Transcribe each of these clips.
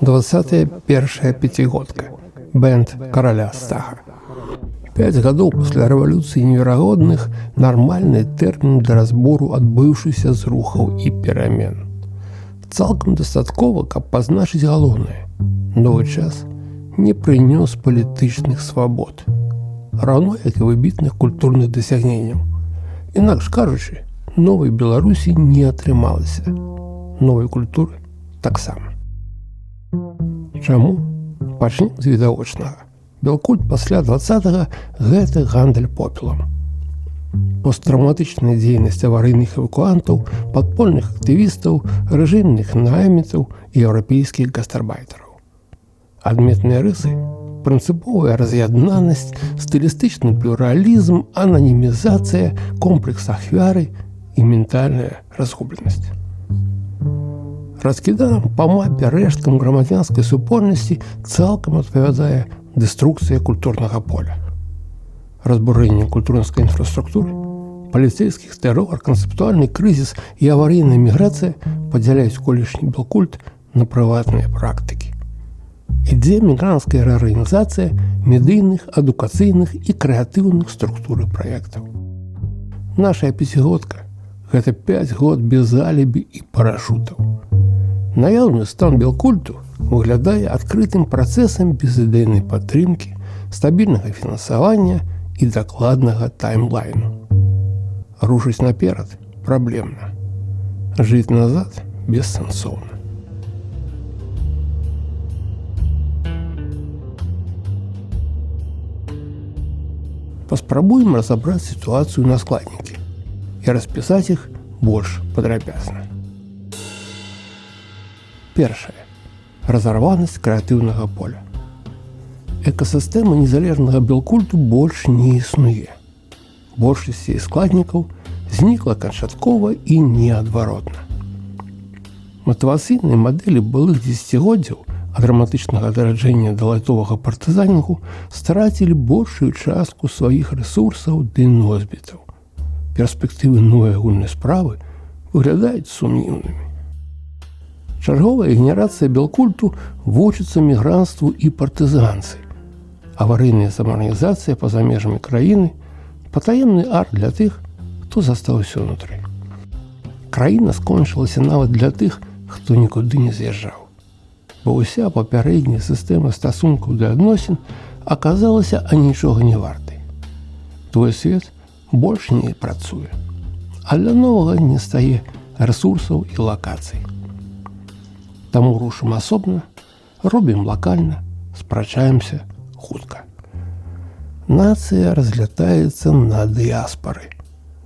20-я першая пяцігодка. Бэнд караля Стаха. 5 гадоў пасля рэвалюцыі неверагодных нармальны тэрмін для разбору адбыўшыся зрухаў і перамен. Цалкам дастаткова, каб пазначыць галоўнае. Новы час не прынёс палітычных свабод, раўно як і выбітных культурных дасягненняў. Інакш кажучы, новай Беларусі не атрымалася. Новай культуры таксама. Чаму? Пачнем з відавочнага. Белкульт пасля 20-го – гэта гандаль попелам. Посттравматычная дзейнасць аварыйных эвакуантаў, падпольных актывістаў, рэжымных найміцаў і еўрапейскіх гастарбайтараў. Адметныя рысы – прынцыповая раз'яднанасць, стылістычны плюралізм, ананімізацыя, комплекс ахвяры і ментальная разгубленасць. Раскіданым па мапе рэшткам грамадзянскай супольнасці цалкам адпавядае дэструкцыя культурнага поля. Разбурэнне культурнай інфраструктуры, паліцэйскіх тэрор, канцэптуальны крызіс і аварыйная міграцыя падзяляюць колішні белкульт на прыватныя практыкі. Ідзе мігранцкая рэарганізацыя медыйных, адукацыйных і крэатыўных структур і праектаў. Наша пяцігодка – гэта 5 год без алібі і парашутаў. Наяўны стан белкульту выглядае адкрытым працэсам безыдэйнай падтрымкі, стабільнага фінансавання і дакладнага таймлайну. Рушыць наперад праблемна. Жыць назад бессэнсоўна. Паспрабуем разабраць сітуацыю на складнікі і распісаць іх больш падрабязна. Першае. Разарванасць крэатыўнага поля. Экасістэма незалежнага белкульту больш не існуе. Большасць яе складнікаў знікла канчаткова і неадваротна. Матывацыйныя мадэлі былых дзесяцігоддзяў ад рамантычнага дараджэння да лайтовага партызанінгу страцілі большую частку сваіх рэсурсаў ды носьбітаў. Перспектывы новай агульнай справы выглядаюць сумнеўнымі. Чарговая генерацыя белкульту вучыцца мігранству і партызанцы. Аварыйная самаарганізацыя па-за межамі краіны, патаемны арт для тых, хто застаўся ўнутры. Краіна скончылася нават для тых, хто нікуды не з'язджаў. Бо ўся папярэдняя сістэма стасункаў да адносін аказалася анічога не вартай. Твой свет больш не працуе, а для новага не стае рэсурсаў і лакацый. Таму рушым асобна, робім лакальна, спрачаемся хутка. Нацыя разлятаецца на дыяспары,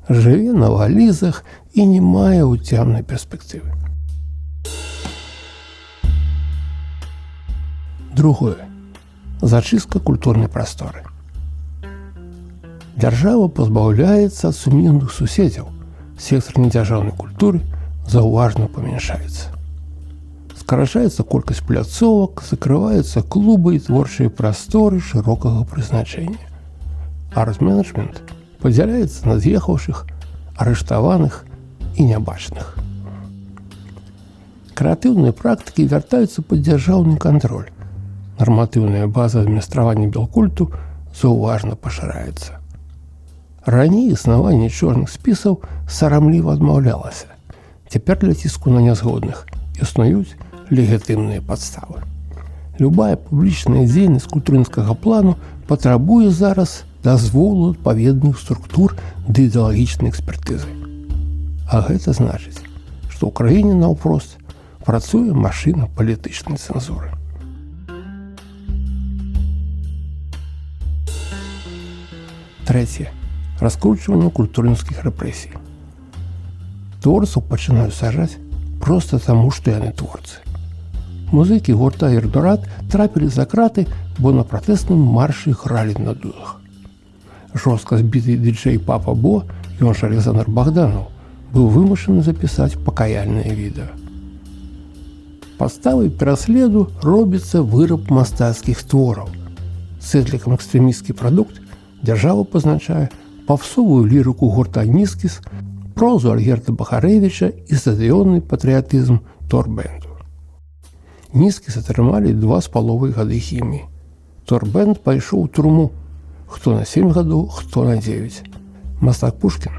жыве на валізах і не мае ўцямнай перспектывы. Другое. Зачыстка культурнай прасторы. Дзяржава пазбаўляецца ад сумнеўных суседзяў, сектар недзяржаўнай культуры заўважна памяншаецца. Скарачаецца колькасць пляцовак, закрываюцца клубы і творчыя прасторы шырокага прызначэння. Арт-менеджмент падзяляецца на з'ехаўшых, арыштаваных і нябачных. Крэатыўныя практыкі вяртаюцца пад дзяржаўны кантроль. Нарматыўная база адміністравання белкульту заўважна пашыраецца. Раней існаванне чорных спісаў сарамліва адмаўлялася. Цяпер для ціску на нязгодных існуюць легітымныя падставы. Любая публічная дзейнасць культурніцкага плану патрабуе зараз дазволу адпаведных структур ды ідэалагічнай экспертызы. А гэта значыць, што ў краіне наўпрост працуе машына палітычнай цэнзуры. Трэцяе. Раскручванне культурніцкіх рэпрэсій. Творцаў пачынаюць сажаць проста таму, што яны творцы. Музыкі гурта «Ірдорат» трапілі за краты, бо на пратэсным маршы гралі на дудах. Жорстка збіты дыджэй Папа Бо, ён жа Александр Богданов, быў вымушаны запісаць пакаяльнае відэа. Падставай пераследу робіцца выраб мастацкіх твораў. Сэтлікам экстрэмісцкі прадукт дзяржава пазначае папсовую лірыку гурта «Нізкіс», прозу Альгерда Бахарэвіча і стадыённы патрыятызм торбэнду. Нізкіс атрымалі 2,5 гады хіміі. Турбэнд пайшоў у турму, хто на 7 гадоў, хто на 9. Мастак Пушкін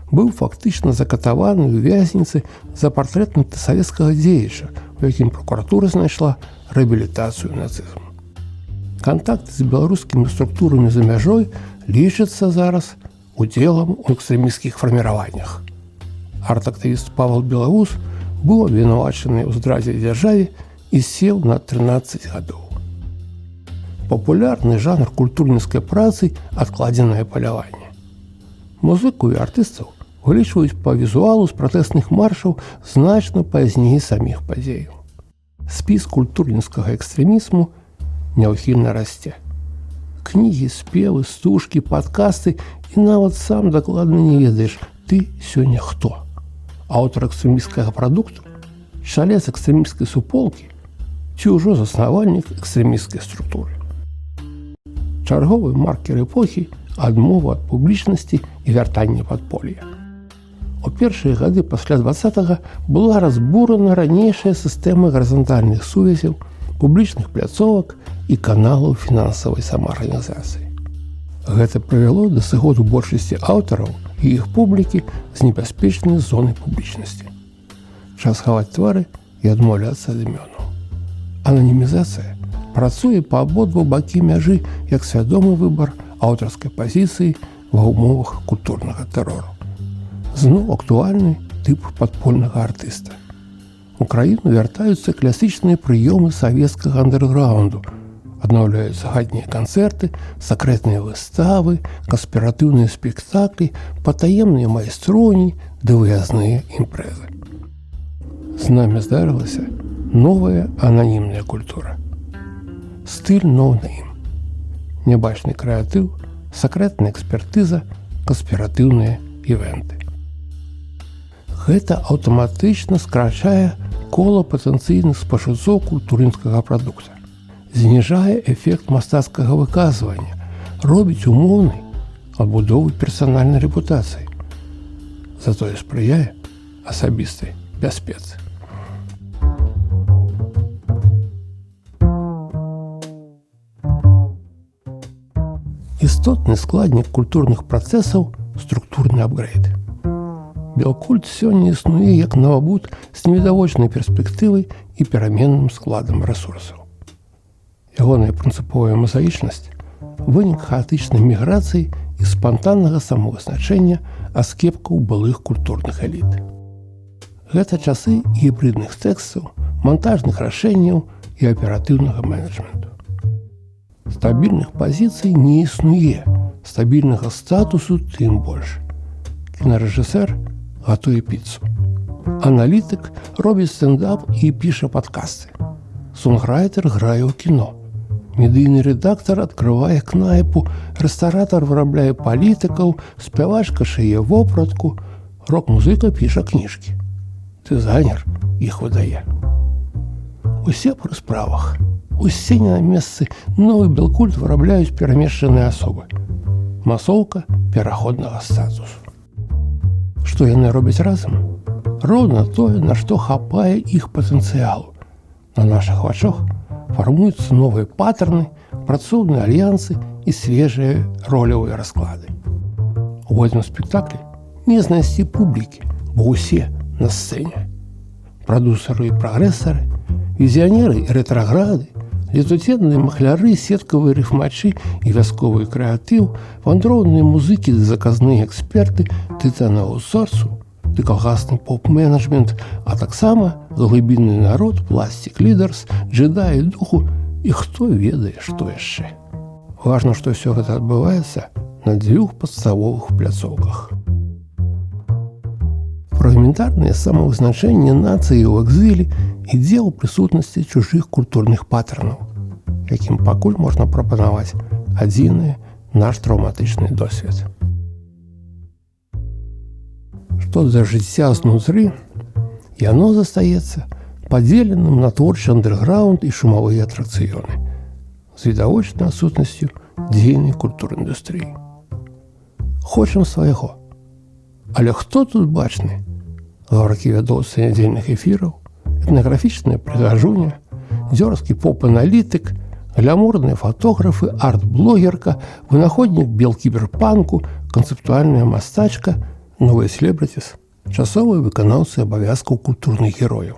быў фактычна закатаваны ў вязніцы за партрэт антысавецкага дзеяча, у якім прокуратура знайшла рэабілітацыю нацызму. Кантакты з беларускімі структурамі за мяжой лічацца зараз удзелам у экстрэмісцкіх фарміраваннях. Арт-актывіст Павел Белаус быў абвінавачаны ў здрадзе дзяржаве і сеў на 13 гадоў. Папулярны жанр культурніцкай працы адкладзенае паляванне. Музыку і артыстаў вылічваюць па візуалу з пратэсных маршаў значна пазней саміх падзеяў. Спіс культурніцкага экстрэмізму няўхільна расце. Кнігі, спевы, стужкі, падкасты і нават сам дакладна не ведаеш, ты сёння хто. Аўтар экстрэмісцкага прадукту, чалец экстрэмісцкай суполкі ці ўжо заснавальнік экстрэмісцкай структуры. Чарговы маркер эпохі адмова ад публічнасці і вяртання падполля. У першыя гады пасля 20-га была разбурана ранейшая сістэма гарызантальных сувязяў, публічных пляцовак і каналаў фінансавай самаарганізацыі. Гэта прывяло да сыходу большасці аўтараў і іх публікі з небяспечнай зоны публічнасці. Час хаваць твары і адмаўляцца ад імёнаў. Ананімізацыя працуе па абодва бакі мяжы як свядомы выбар аўтарскай пазіцыі ва ўмовах культурнага тэрору. Зноў актуальны тып падпольнага артыста. У краіну вяртаюцца класічныя прыёмы савецкага андэрграунду. Аднаўляюцца хатнія канцэрты, сакрэтныя выставы, канспіратыўныя спектаклі, патаемныя майстроўні ды выязныя імпрэзы. З намі здарылася новая ананімная культура. Стыль no-name. Нябачны крэатыў, сакрэтная экспертыза, канспіратыўныя івенты. Гэта аўтаматычна скрачае кола патэнцыйных спажыўцоў культурніцкага прадукта. Зніжае эфект мастацкага выказвання, робіць умоўнай адбудову персанальнай рэпутацыі. Затое спрыяе асабістай бяспецы. Істотны складнік культурных працэсаў – структурны апгрэйд. Белкульт сёння існуе як навабуд з невідавочнай перспектывай і пераменным складам рэсурсаў. Ягоная прынцыповая мазаічнасць – вынік хаатычнай міграцыі і спантаннага самавызначэння аскепкаў былых культурных эліт. Гэта часы гібридных тэкстаў, монтажных рашэнняў і аператыўнага менеджменту. Стабільных пазіцый не існуе, стабільнага статусу тым больш. Кінарэжысэр гатуе піцу. Аналітык робіць стендап і піша падкасты. Сонграйтер грае ў кіно. Медыйны рэдактар адкрывае кнайпу, рэстаратар вырабляе палітыкаў, спявачка шые вопратку, рок-музыка піша кніжкі. Дызайнер іх выдае. Усе пры справах. Усе не на месцы новы белкульт вырабляюць перамешчаныя асобы. Масоўка пераходнага статусу. Што яны робяць разам? Роўна тое, на што хапае іх патэнцыялу. На нашых вачах фармуюцца новыя паттерны, працоўныя альянсы і свежыя ролевыя расклады. У гэтым спектаклі не знайсці публікі, бо ўсе на сцэне. Прадусеры і прагрэсары, візіянеры і рэтраграды, летуценныя махляры, сеткавыя рыфмачы і вясковы крэатыў, вандроўныя музыкі ды заказныя эксперты, тытанаву сорсу, ды калгасны поп-менеджмент, а таксама глыбінны народ, пластик-лідарс, джедаі духу і хто ведае, што яшчэ. Важна, што ўсё гэта адбываецца на 2 падставовых пляцоўках. Фрагментарнае самавызначэнне нацыі ў экзілі ідзе ў прысутнасці чужых культурных паттернаў, якім пакуль можна прапанаваць адзіны наш траўматычны досвед. Што за жыцця знутры, яно застаецца падзеленым на творчы андэрграунд і шумавыя атракцыёны з відавочнай адсутнасцю дзейнай культурнай індустрыі. Хочам свайго. Але хто тут бачны? Гаваркі вядоўцы нядзельных эфіраў, этнаграфічная прыгажуня, дзёрзкі поп-аналітык, глямурныя фатографы, арт-блогерка, вынаходнік бел-кіберпанку, канцэптуальная мастачка, новыя селебрытіс, часовыя выканаўцы абавязкаў культурных герояў.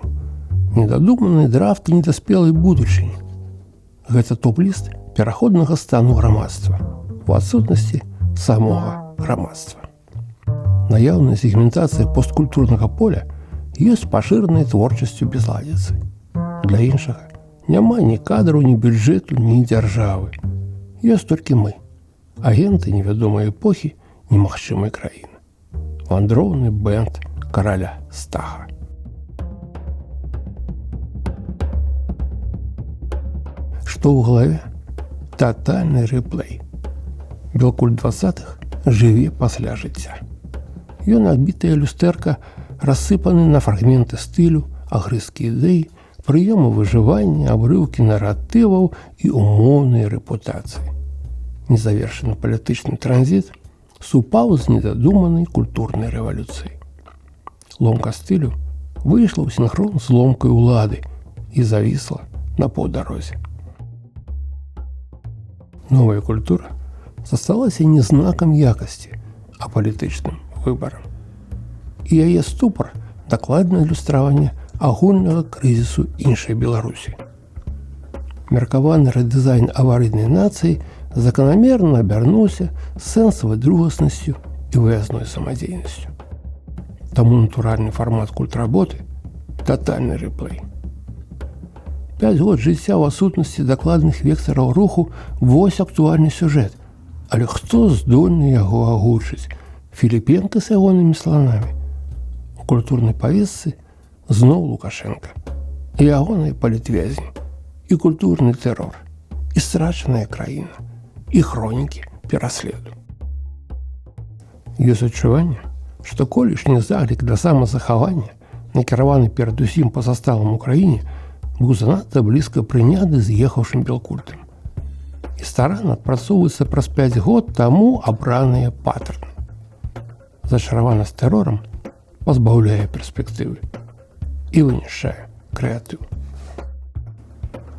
Недадуманыя драфты недаспелай будучыні. Гэта топ-ліст пераходнага стану грамадства, у адсутнасці самога грамадства. Наяўная сегментацыя посткультурнага поля ёсць пашыранай творчасцю безладзіцы. Для іншага няма ні кадраў, ні бюджэту, ні дзяржавы. Ёсць толькі мы, агенты невядомай эпохі немагчымай краіны. Вандроўны бэнд караля Стаха. Што ў галаве? Татальны рэплэй. Белкульт 20-х жыве пасля жыцця. Ён адбітая люстэрка, рассыпаны на фрагменты стылю, агрызкі ідэі, прыёмы выжывання, абрыўкі наратываў і умоўныя рэпутацыі. Незавершаны палітычны транзіт супаў з недадуманай культурнай рэвалюцыяй. Ломка стылю выйшла ў сінхрон з ломкай улады і завісла на паўдарозе. Новая культура засталася не знакам якасці, а палітычным выбарам. І яе ступар – дакладнае ілюстраванне агульнага крызісу іншай Беларусі. Меркаваны рэдызайн аварыйнай нацыі заканамерна абярнуўся сэнсавай другаснасцю і выязной самадзейнасцю. Таму натуральны фармат культработы – татальны рэплэй. 5 год жыцця ў адсутнасці дакладных вектараў руху – вось актуальны сюжэт. Але хто здольны яго агучыць? Філіпенка з ягонымі сланамі? У культурнай павестцы зноў Лукашенка, і ягоныя палітвязні, і культурны тэрор, і страчаная краіна, і хронікі пераследу. Ёсць адчуванне, што колішні заклік да самазахавання, накіраваны перадусім па заставам у краіне, быў занадта блізка прыняты з'ехаўшым белкультам. І старанна адпрацоўваецца праз 5 год таму абраныя паттерны. Зачараванасць тэрорам пазбаўляе перспектывы і вынішчае крэатыў.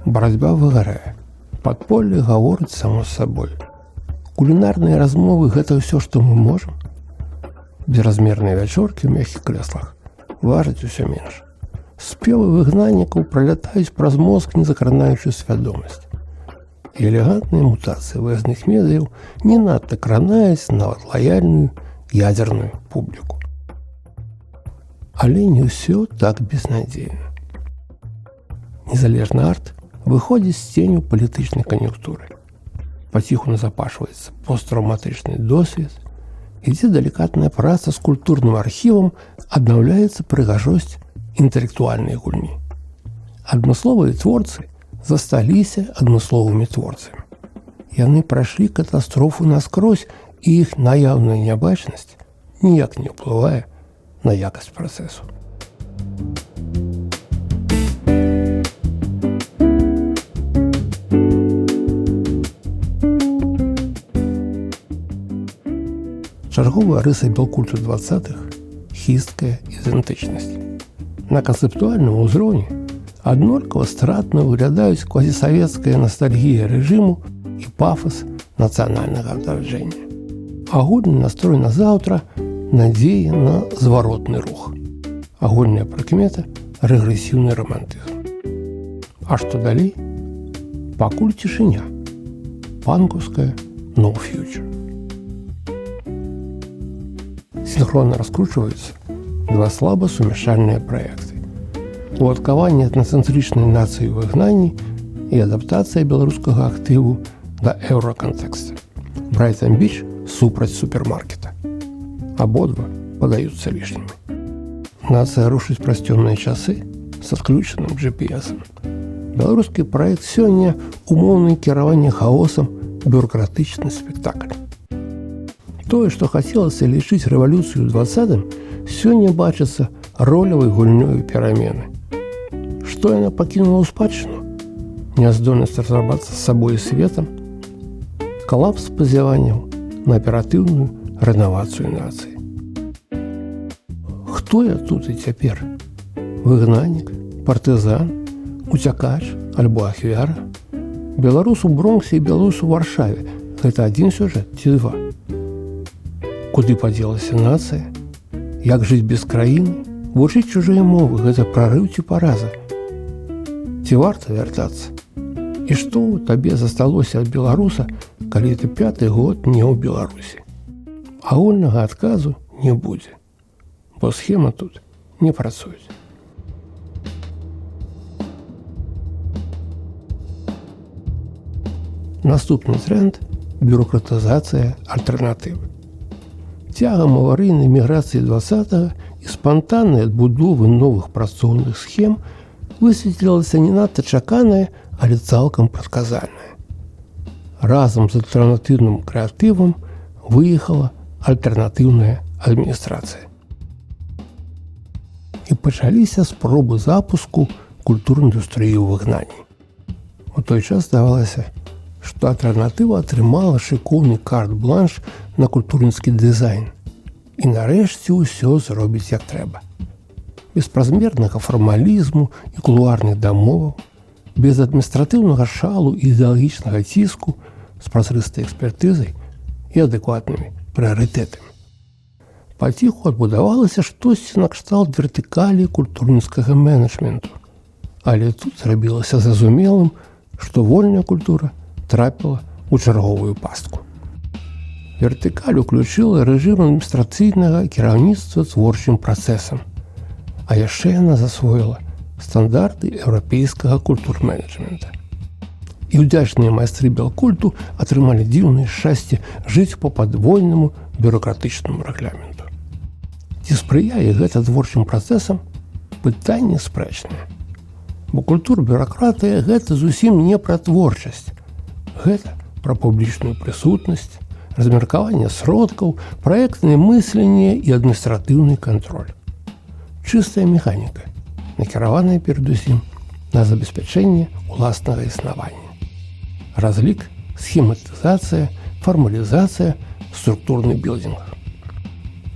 Барацьба выгарае. Падполле гаворыць само з сабой. Кулінарныя размовы – гэта ўсё, што мы можам. Безразмерныя вячоркі ў мяккіх крэслах важаць усё менш. Спевы выгнаннікаў пралятаюць праз мозг, не закранаючы свядомасць. І элегантныя мутацыі выязных медыяў не надта кранаюць нават лаяльную ядерную публіку. Але не ўсё так безнадзейна. Незалежны арт выходзіць з ценю палітычнай кан'юнктуры. Паціху назапашваецца посттраўматычны досвед, ідзе далікатная праца з культурным архівам, аднаўляецца прыгажосць інтэлектуальнай гульні. Адмысловыя творцы засталіся адмысловымі творцамі. Яны прайшлі катастрофу наскрозь, і іх наяўная нябачнасць ніяк не ўплывае на якасць працэсу. Чарговая рыса белкульту 20-х – хісткая ідэнтычнасць. На канцэптуальным узроўні аднолькава стратна выглядаюць квазісавецкая настальгія рэжыму і пафас нацыянальнага адраджэння. Агульны настрой на заўтра – надзея на зваротны рух. Агульная прыкмета – рэгрэсіўны рамантызм. А што далей? Пакуль цішыня. Панкаўская «No Future». Синхронно раскручиваются два слабо сумяшальные проекты. Уладкаванне этнацэнтрычнай нацыі ў выгнанні і адаптацыя беларускага актыву да еўракантэкста. Брайтон-Біч супраць супермаркета. Абодва падаюцца лішнімі. Нацыя рушыць праз цёмныя часы з адключаным GPS-ам. Беларускі праект сёння умоўнае кіраванне хаосам, бюрократычны спектакль. Тое, што хацелася лічыць рэвалюцыю ў 20-м, сёння бачыцца ролевай гульнёю перамены. Што яна пакінула ў спадчыну? Няздольнасць разабрацца з сабой і светам, калапс спазяванняў на аператыўную рэновацыю нацыі. Хто я тут і цяпер? Выгнаннік, партызан, уцякач, альбо ахвяра? Беларус у Бронксе і беларус у Варшаве – гэта адзін сюжэт ці два? Куды падзелася нацыя? Як жыць без краіны? Вучыць чужыя мовы – гэта прарыў ці параза? Ці варта вяртацца? І што ў табе засталося ад беларуса, калі ты 5-й год не ў Беларусі? Агульнага адказу не будзе, бо схема тут не працуюць. Наступны тренд – бюрократызацыя альтэрнатывы. Цягам аварыйнай міграцыі 20-го і спантаннай адбудовы новых працоўных схем высветлілася не надта чаканая, але цалкам прадказальная. Разам з альтэрнатыўным крэатывам выехала альтэрнатыўная адміністрацыя. І пачаліся спробы запуску культурнай індустрыі ў выгнанні. У той час здавалася, што альтэрнатыва атрымала шыкоўны карт-бланш на культурніцкі дызайн і нарэшце ўсё зробіць як трэба. Без празмернага фармалізму і кулуарных дамоваў, без адміністратыўнага шалу і ідэалагічнага ціску, з празрыстай экспертызай і адэкватнымі прыярытэтамі. Паціху адбудавалася штосьці накшталт вертыкалі культурніцкага менеджменту, але тут зрабілася зразумелым, што вольная культура трапіла ў чарговую пастку. Вертыкаль уключыла рэжым адміністрацыйнага кіраўніцтва творчым працэсам, а яшчэ яна засвоіла стандарты еўрапейскага культур-менеджмента. І ўдзячныя майстры белкульту атрымалі дзіўнае шчасце жыць па падвойнаму бюракратычнаму рэгламенту. Ці спрыяе гэта творчым працэсам? Пытанне спрэчнае. Бо культур-бюракратыя – гэта зусім не пра творчасць. Гэта пра публічную прысутнасць, размеркаванне сродкаў, праектнае мысленне і адміністратыўны кантроль. Чыстая механіка, накіраваная перадусім на забеспячэнне ўласнага існавання. Разлік, схематызацыя, фармалізацыя, структурны білдинг.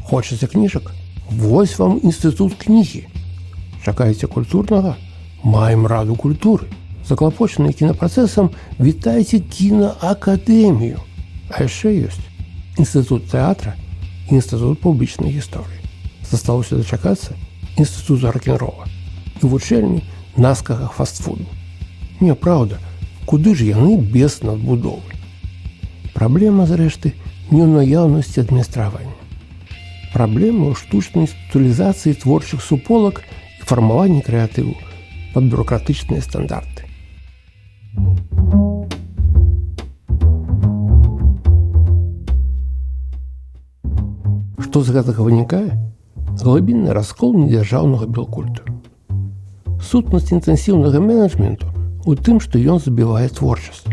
Хочаце кніжак? Вось вам інстытут кнігі. Чакаеце культурнага? Маем раду культуры. Заклапочаныя кінапрацэсам вітайце кінаакадэмію. А яшчэ ёсць інстытут тэатра і інстытут публічнай гісторыі. Засталося дачакацца інстытуту рок-н-рола і вучэльні наскага фастфуду. Не, праўда, куды ж яны без надбудовы? Праблема, зрэшты, не ў наяўнасці адміністравання. Праблема ў штучнай інстытуалізацыі творчых суполак і фармаванні крэатыву пад бюракратычныя стандарты. Што з гэтага вынікае? Глыбінны раскол недзяржаўнага белкульту. Сутнасць інтэнсіўнага менеджменту ў тым, што ён забівае творчасць.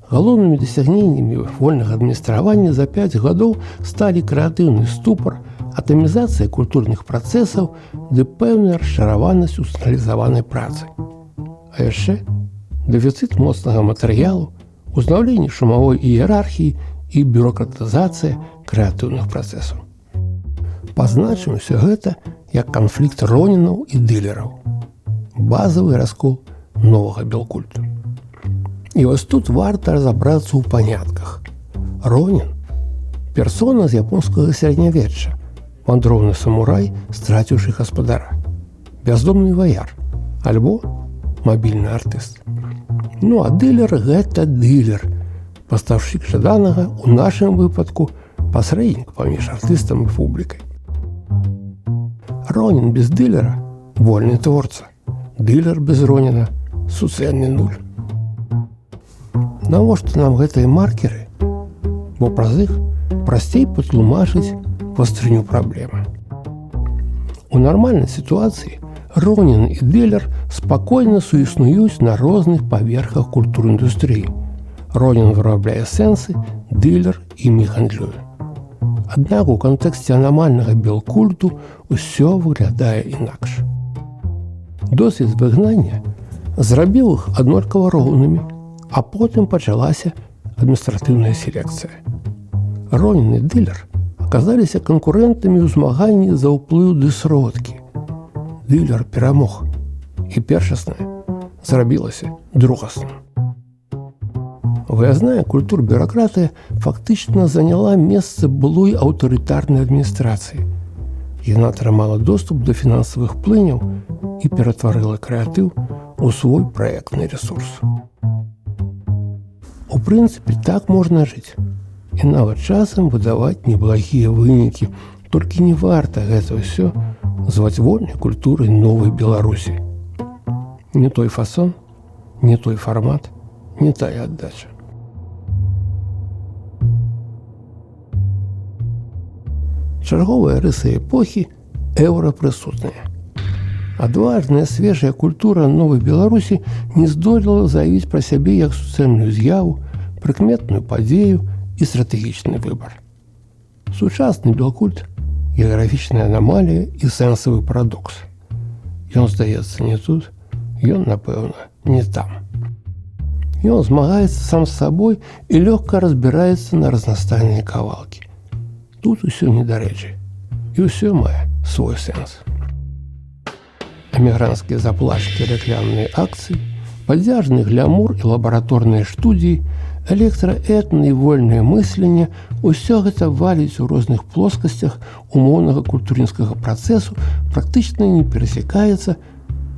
Галоўнымі дасягненнямі вольнага адміністравання за 5 гадоў сталі крэатыўны ступар, атамізацыя культурных працэсаў ды пэўная расчараванасць у цэнтралізаванай працы. А яшчэ дэфіцыт моцнага матэрыялу, узнаўленне шумавой іерархіі і бюрократызацыя крэатыўных працэсаў. Пазначым усё гэта як канфлікт ронінаў і дылераў. Базавы раскол новага белкульту. І вось тут варта разабрацца ў панятках. Ронін – персона з японскага сярэднявечча, вандроўны самурай, страціўшы гаспадара, бяздомны ваяр, альбо мабільны артыст. Ну, а дылер – гэта дылер, пастаўшчык жаданага, у нашым выпадку, пасрэднік паміж артыстам і публікай. Ронін без дылера – вольны творца, дылер без роніна – суцэнны нуль. Навошта нам гэтыя маркеры? Бо праз іх прасцей патлумачыць вастрыню праблемы. У нармальнай сітуацыі ронін і дылер спакойна суіснуюць на розных паверхах культурнай індустрыі. Ронін вырабляе сэнсы, дылер імі гандлюе. Аднак у кантэксце анамальнага белкульту ўсё выглядае інакш. Досвед выгнання зрабіў іх аднолькава роўнымі, а потым пачалася адміністратыўная селекцыя. Ронін і дылер аказаліся канкурэнтамі ў змаганні за ўплыў ды сродкі. Дылер перамог. І першаснае зрабілася другасным. Выязная культур-бюракратыя фактычна заняла месца былой аўтарытарнай адміністрацыі. Яна атрымала доступ да фінансавых плыняў і ператварыла крэатыў у свой праектны ресурс. У прынцыпе, так можна жыць. І нават часам выдаваць неблагія вынікі, толькі не варта гэта ўсё зваць вольнай культурай новай Беларусі. Не той фасон, не той фармат, не тая аддача. Чарговая рыса эпохі еўрапрысутная. Адважная свежая культура новай Беларусі не здолела заявіць пра сябе як суцэльную з'яву, прыкметную падзею і стратэгічны выбар. Сучасны белкульт – геаграфічная анамалія і сэнсавы парадокс. Ён здаецца не тут, ён, напэўна, не там. Ён змагаецца сам з сабой і лёгка разбіраецца на разнастайныя кавалкі. Тут усё недарэчы, і ўсё мае свой сэнс. Эмігранцкія заплачкі, рэкламныя акцыі, падзяжны глямур і лабараторныя студіі, электраэтна і вольнае мысленне – усё гэта валіць у розных плоскасцях умоўнага культурніцкага працэсу, практычна не перасякаецца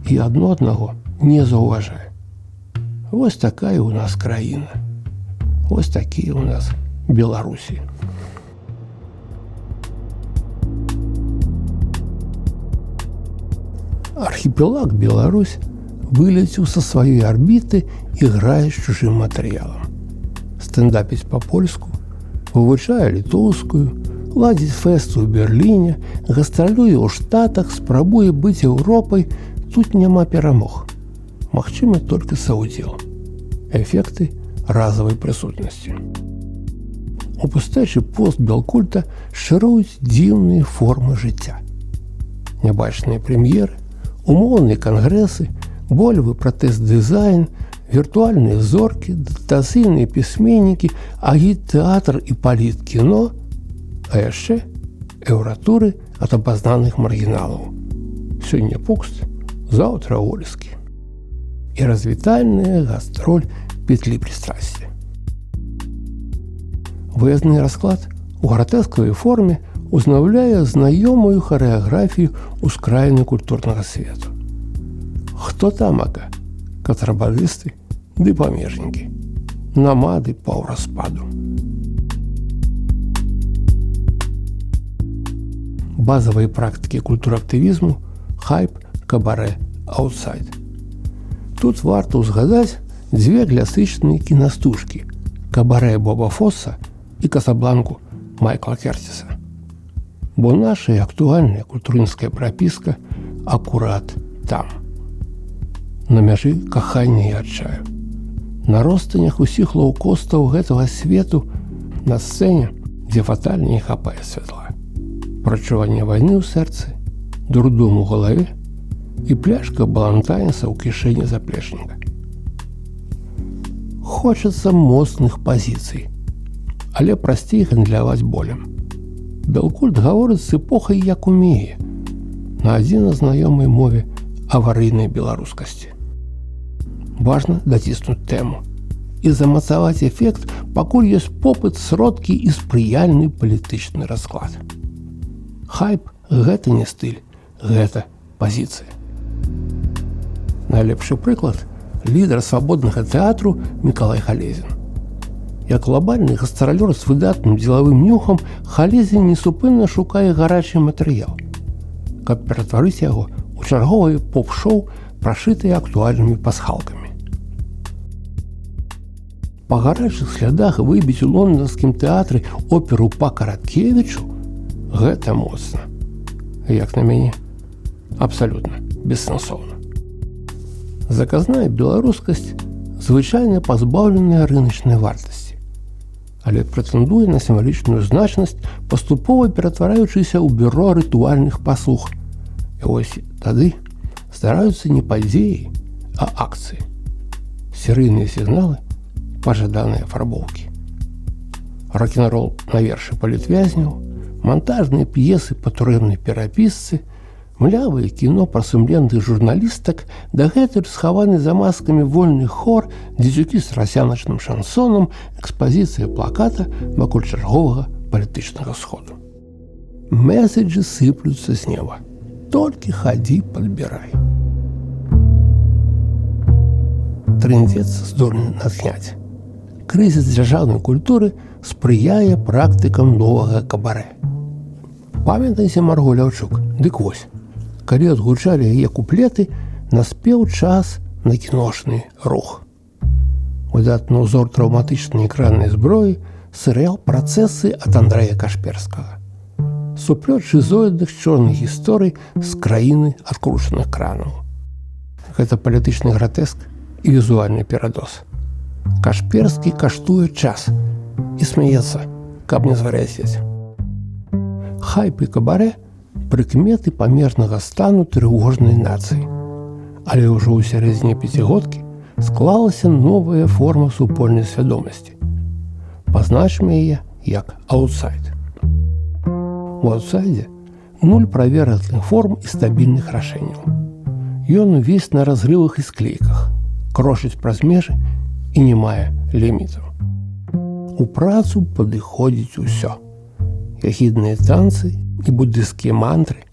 і адно аднаго не заўважае. Вось такая ў нас краіна. Вось такія ў нас Беларусі. Архіпелаг Беларусь вылецеў са сваёй арбіты і грае з чужым матэрыялам. Стэндапіць па-польску, вывучае літоўскую, ладзіць фэсты ў Берліне, гастралюе ў Штатах, спрабуе быць Еўропай, тут няма перамог. Магчымы толькі саўдзел. Эфекты разавай прысутнасці. У пустэчы постбелкульта шыруюць дзіўныя формы жыцця. Нябачныя прэм'еры, умоўныя кангрэсы, болевы пратэст-дызайн, віртуальныя зоркі, датацыйныя пісьменнікі, агіт-тэатр і паліткіно, а яшчэ эўратуры ад абазнаных маргіналаў. Сёння Пукст, заўтра Ольскі. І развітальная гастроль петлі прыстрасці. Выязны расклад у гратэскавай форме узнаўляе знаёмую харэаграфію ўскраіны культурнага свету. Хто тамака? Катрабалісты ды памежнікі. Намады паўраспаду. Базавыя практыкі культурактывізму, хайп, кабарэ, аутсайд. Тут варта ўзгадаць дзве класычныя кінастужкі – кабарэ Боба Фосса і Касабланку Майкла Кертіса. Бо наша і актуальная культурніцкая прапіска акурат там. На мяжы кахання і адчаю. На ростанях усіх лоўкостаў гэтага свету, на сцэне, дзе фатальна не хапае святла. Прачуванне вайны ў сэрцы, дурдом у галаве і пляшка балантайнса ў кішэні заплечніка. Хочацца моцных пазіцый, але прасцей гандляваць болем. Белкульт гаворыць з эпохай як умее, на адзіна знаёмай мове аварыйнай беларускасці. Важна даціснуць тэму і замацаваць эфект, пакуль ёсць попыт, сродкі і спрыяльны палітычны расклад. Хайп – гэта не стыль, гэта пазіцыя. Найлепшы прыклад – лідар свабоднага тэатру Мікалай Халезін. Як глобальны гастралёр з выдатным дзелавым нюхам, Халезін несупынна шукае гарачы матэрыял, каб ператварыць яго ў чарговае поп-шоу, прашытае актуальнымі пасхалкамі. Па гарачых слядах выбіць у лонданскім тэатры оперу па Караткевічу – гэта моцна. Як на мяне, абсалютна бессэнсоўна. Заказная беларускасць звычайна пазбаўленая рыначнай вартасці, але прэтэндуе на сімвалічную значнасць, паступова ператвараючыся ў бюро рытуальных паслуг. І вось тады здараюцца не падзеі, а акцыі. Серыйныя сігналы, пажаданыя фарбоўкі. Рок-н-рол на вершы палітвязняў, монтажныя п'есы па турэмнай перапісцы, Млявае кіно пра сумленных журналістак дагэтуль схаваны за маскамі вольны хор, дзецюкі з расяначным шансонам, экспазіцыя плаката вакол чарговага палітычнага сходу. Месседжы сыплюцца з неба. Толькі хадзі, падбірай. Трындзец здольны натхняць. Крызіс дзяржаўнай культуры спрыяе практыкам новага кабарэ. Памятайце Марго Ляўчук? Дык вось, калі адгучалі яе куплеты, наспеў час на кіношны рух. Выдатны ўзор траўматычнай экраннай зброі серыял «Працэсы» ад Андрэя Кашперскага. Суплёт шызоідных чорных гісторый з краіны адкручаных кранаў. Гэта палітычны гратэск і візуальны перадоз. Кашперскі каштуе час і смяецца, каб не звар'яцець. Хайп і кабарэ – прыкметы памернага стану трывожнай нацыі. Але ўжо ў сярэдзіне пяцігодкі склалася новая форма супольнай свядомасці. Пазначым яе як аутсайд. У аутсайдзе нуль правераных форм і стабільных рашэнняў. Ён увесь на разрывах і склейках, крошыць праз межы і не мае лімітаў. У працу падыходзіць усё. Яхідныя танцы і буддысцкія мантры,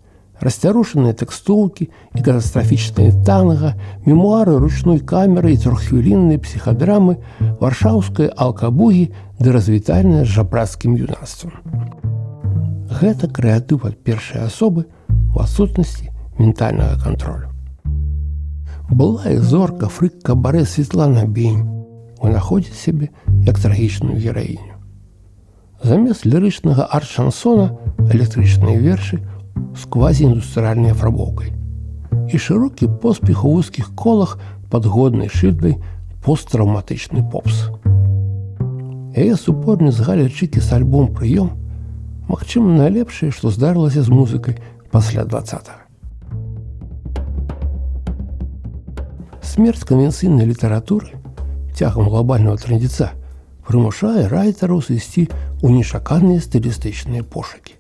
расцярушаныя тэкстоўкі і катастрафічныя танга, мемуары ручной камеры і троххвілінныя псіхадрамы, варшаўскія алкабугі ды развітальныя з жабрацкім юнацтвам. Гэта крэатыў ад першай асобы у адсутнасці ментальнага кантролю. Была і зорка фрык-кабарэ Светлана Бень вынаходзіць сябе як трагічную гераіню. Замест лірычнага арт-шансона электрычныя вершы з квазііндустрыяльнай афарбоўкай і шырокі поспех у вузкіх колах пад годнай шыльдай посттраўматычны попс. Яе супольны з Галя Чыкіс альбом «Прыём» магчыма найлепшае, што здарылася з музыкай пасля 20-го. Смерць канвенцыйнай літаратуры цягам глобальнага трындзіца прымушае райтараў сысці ў нечаканыя стылістычныя пошукі.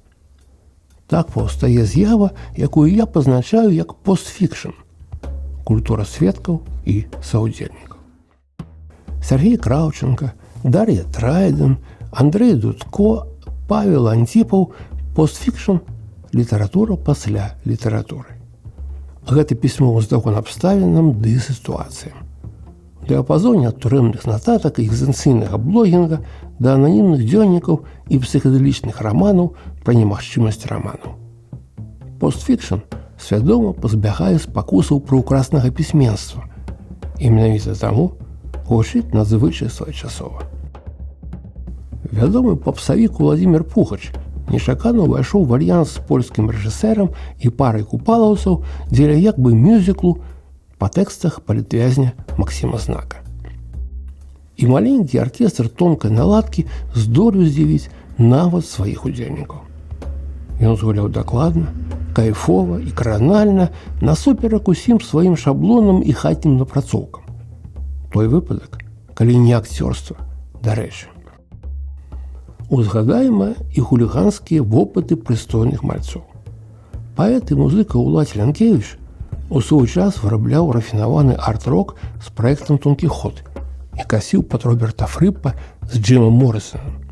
Так паўстае з'ява, якую я пазначаю як постфікшн – культура сведкаў і саўдзельнікаў. Сергей Краўченка, Дар'я Трайден, Андрэй Дудко, Павел Антіпаў – постфікшн – літаратура пасля літаратуры. Гэта пісьмо з дакон абставінам ды сітуацыям. У дыяпазоне ад турэмных нататак і экзістэнцыйнага блогінга да ананімных дзённікаў і псіхадэлічных раманаў пра немагчымасць раманаў. Постфікшн свядома пазбягае спакусаў прыўкраснага пісьменства і менавіта таму гучыць надзвычай своечасова. Вядомы попсавік Уладзімір Пухач нечакана ўвайшоў у альянс з польскім рэжысэрам і парай купалаўцаў дзеля як бы мюзіклу па тэкстах палітвязня Максіма Знака. І маленькі аркестр тонкай наладкі здолеў здзівіць нават сваіх удзельнікаў. Ён згуляў дакладна, кайфова і кранальна насуперак усім сваім шаблонам і хатнім напрацоўкам. Той выпадак, калі не акцёрства, дарэчы. Узгадаема і хуліганскія вопыты прыстойных мальцоў. Паэт і музыка Уладзь Лянкевіч у свой час вырабляў рафінаваны арт-рок з праектам «Тонкі ход» і касіў пад Роберта Фрыпа з Джимом Моррисоном.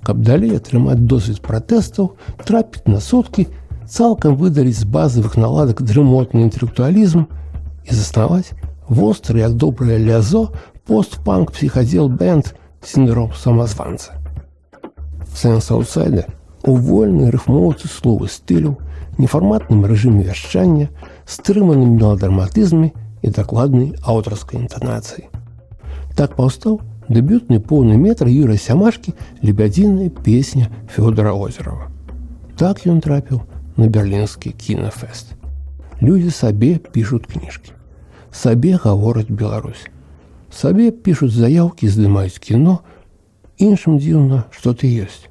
Каб далей атрымаць досвед пратэстаў, трапіць на суткі, цалкам выдаліць з базавых наладак дрымотны інтэлектуалізм і заснаваць востры, як добрае лязо, пост-панк псіхадзел бэнд «Сіндром самазванца». Сэнс аутсайда у вольнай рыфмоўцы словы стыляў, нефарматным рэжыме вяшчання, стрыманым меладраматызме і дакладнай аўтарскай інтанацыі. Так паўстаў дэбютны поўны метр Юрыя Сямашкі «Лебядзіная песня» Фёдора Озерова. Так ён трапіў на берлінскі кінафэст. Людзі сабе пішуць кніжкі, сабе гавораць Беларусь, сабе пішуць заяўкі, здымаюць кіно, іншым дзіўна, што ты ёсць.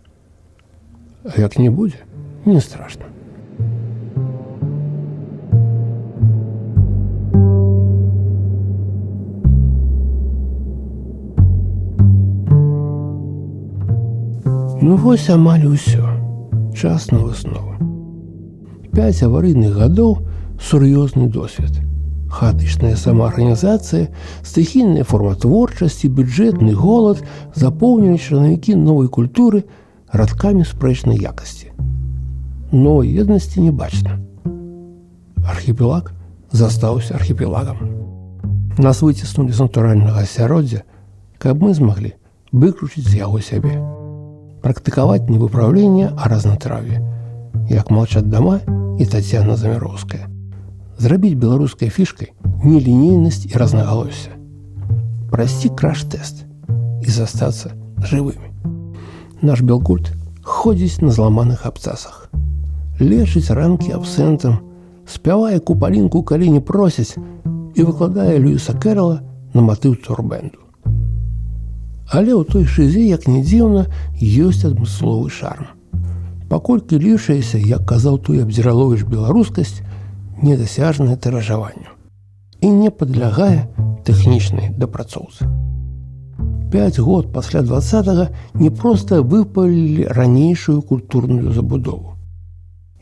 А як не будзе, не страшна. Ну вось амаль усё. Час на выснову. 5 аварыйных гадоў сур'ёзны досвед. Хаатычная самаарганізацыя, стыхійная форма творчасці, бюджэтны голад запоўнілі чарнавікі новай культуры радкамі спрэчнай якасці. Новай еднасці не бачна. Архіпелаг застаўся архіпелагам. Нас выціснулі з натуральнага асяроддзя, каб мы змаглі выкручыць з яго сябе. Практыкаваць не выпраўленне, а разнатрав'е, як «Молчат дома» і Тацяна Замяроўская. Зрабіць беларускай фішкай нелінейнасць і разнагалосся. Прайсці краш-тэст і застацца жывымі. Наш белкульт ходзіць на зламаных абцасах. Лечыць ранкі абсентам, спявае купалінку, калі не просяць, і выкладае Льюіса Кэрролла на матыў турбэнду. Але ў той шызе, як не дзіўна, ёсць адмысловы шарм. Паколькі лішаецца, як казаў той Абдзіраловіч, беларускасць недасяжная тыражаванню і не падлягае тэхнічнай дапрацоўцы. 5 год пасля 20-го не проста выпалілі ранейшую культурную забудову.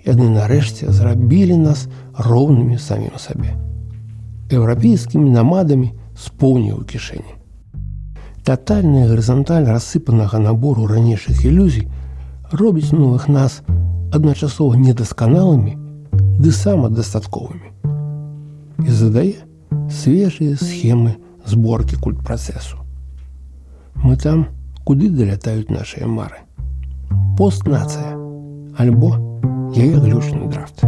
Яны нарэшце зрабілі нас роўнымі самім сабе. Еўрапейскімі намадамі з поўняй у кішэні. Татальная гарызанталь рассыпанага набору ранейшых ілюзій робіць новых нас адначасова недасканалымі ды самадастатковымі і задае свежыя схемы зборкі культпрацэсу. Мы там, куды далятаюць нашыя мары. Постнацыя альбо яе глючны драфт.